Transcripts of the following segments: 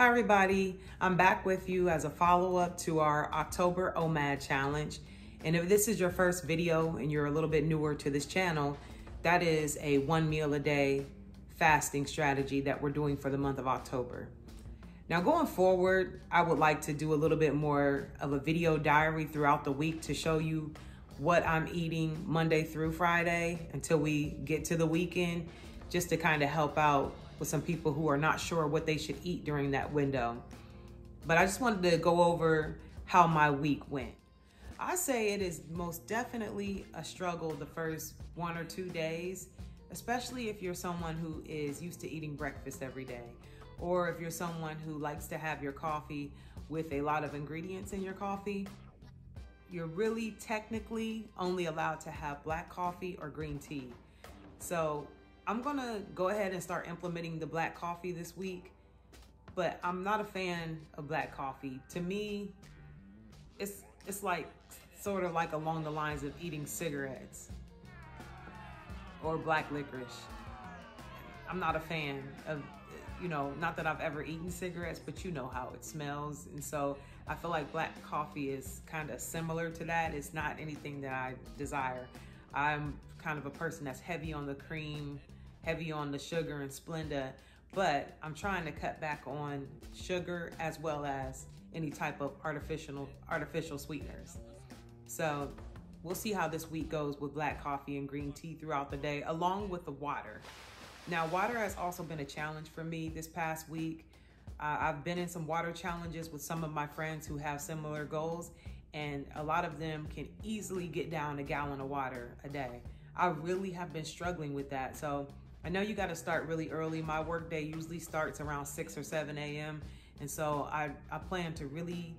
Hi everybody, I'm back with you as a follow-up to our October OMAD challenge. And if this is your first video and you're a little bit newer to this channel, that is a 1 meal a day fasting strategy that we're doing for the month of October. Now going forward, I would like to do a little bit more of a video diary throughout the week to show you what I'm eating Monday through Friday until we get to the weekend, just to kind of help out with some people who are not sure what they should eat during that window. But I just wanted to go over how my week went. I say it is most definitely a struggle the first 1 or 2 days, especially if you're someone who is used to eating breakfast every day, or if you're someone who likes to have your coffee with a lot of ingredients in your coffee. You're really technically only allowed to have black coffee or green tea. So I'm gonna go ahead and start implementing the black coffee this week, but I'm not a fan of black coffee. To me, it's like sort of like along the lines of eating cigarettes or black licorice. I'm not a fan of, not that I've ever eaten cigarettes, but you know how it smells. And so I feel like black coffee is kind of similar to that. It's not anything that I desire. I'm kind of a person that's heavy on the cream, heavy on the sugar and Splenda, but I'm trying to cut back on sugar as well as any type of artificial sweeteners. So we'll see how this week goes with black coffee and green tea throughout the day, along with the water. Now, water has also been a challenge for me this past week. I've been in some water challenges with some of my friends who have similar goals, and a lot of them can easily get down a gallon of water a day. I really have been struggling with that. So I know you got to start really early. My work day usually starts around 6 or 7 a.m. And so I plan to really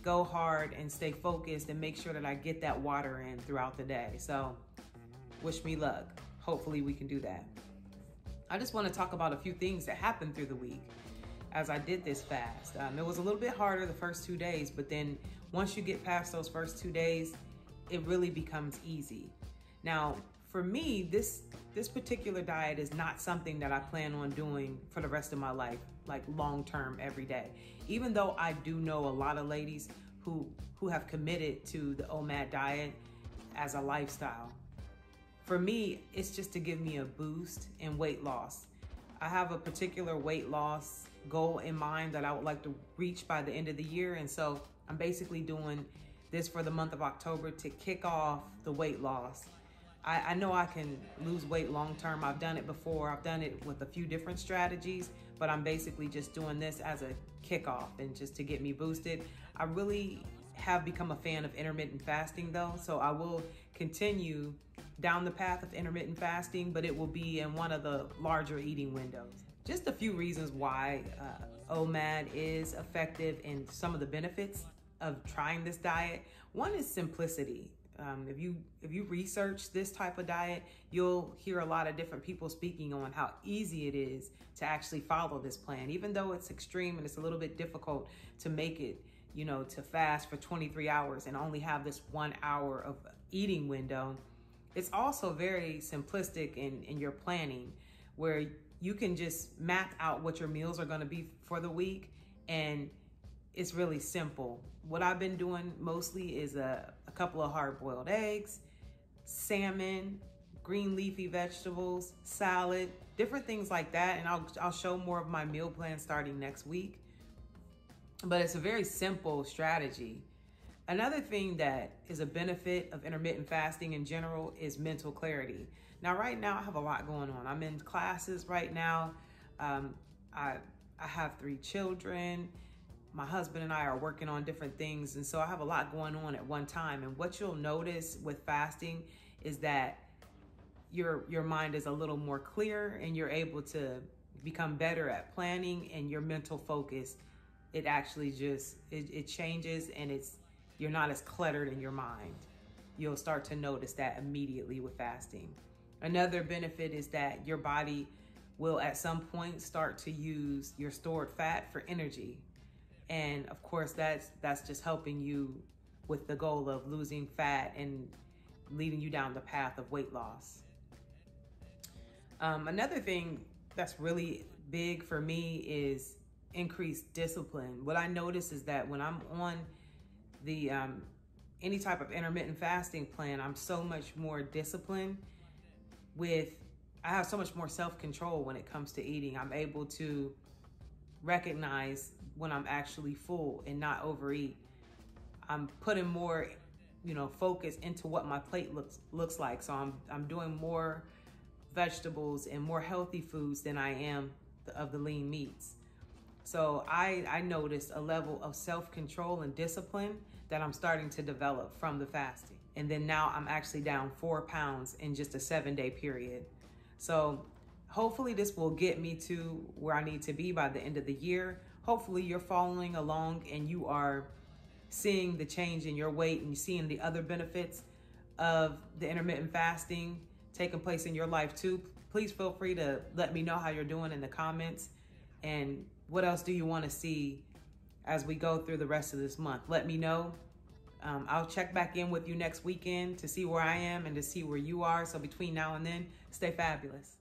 go hard and stay focused and make sure that I get that water in throughout the day. So wish me luck. Hopefully we can do that. I just want to talk about a few things that happened through the week as I did this fast. It was a little bit harder the first 2 days, but then once you get past those first 2 days, it really becomes easy. Now, for me, this particular diet is not something that I plan on doing for the rest of my life, like long-term every day. Even though I do know a lot of ladies who have committed to the OMAD diet as a lifestyle. For me, it's just to give me a boost in weight loss. I have a particular weight loss goal in mind that I would like to reach by the end of the year. And so I'm basically doing this for the month of October to kick off the weight loss. I know I can lose weight long-term. I've done it before. I've done it with a few different strategies, but I'm basically just doing this as a kickoff and just to get me boosted. I really have become a fan of intermittent fasting though, so I will continue down the path of intermittent fasting, but it will be in one of the larger eating windows. Just a few reasons why OMAD is effective and some of the benefits of trying this diet. One is simplicity. If you research this type of diet, you'll hear a lot of different people speaking on how easy it is to actually follow this plan. Even though it's extreme and it's a little bit difficult to make it, to fast for 23 hours and only have this 1 hour of eating window, it's also very simplistic in your planning, where you can just map out what your meals are going to be for the week, and it's really simple. What I've been doing mostly is a couple of hard-boiled eggs, salmon, green leafy vegetables, salad, different things like that. And I'll show more of my meal plan starting next week. But it's a very simple strategy. Another thing that is a benefit of intermittent fasting in general is mental clarity. Now, right now I have a lot going on. I'm in classes right now. I have 3 children. My husband and I are working on different things, and so I have a lot going on at one time. And what you'll notice with fasting is that your mind is a little more clear, and you're able to become better at planning, and your mental focus, it actually just, it changes, and you're not as cluttered in your mind. You'll start to notice that immediately with fasting. Another benefit is that your body will at some point start to use your stored fat for energy. And of course, that's just helping you with the goal of losing fat and leading you down the path of weight loss. Another thing that's really big for me is increased discipline. What I notice is that when I'm on the any type of intermittent fasting plan, I'm so much more disciplined I have so much more self-control when it comes to eating. I'm able to recognize when I'm actually full and not overeat. I'm putting more, focus into what my plate looks like. So I'm doing more vegetables and more healthy foods than I am of the lean meats. So I noticed a level of self-control and discipline that I'm starting to develop from the fasting. And then now I'm actually down 4 pounds in just a 7-day period. So hopefully this will get me to where I need to be by the end of the year. Hopefully you're following along and you are seeing the change in your weight and seeing the other benefits of the intermittent fasting taking place in your life too. Please feel free to let me know how you're doing in the comments, and what else do you want to see as we go through the rest of this month. Let me know. I'll check back in with you next weekend to see where I am and to see where you are. So between now and then, stay fabulous.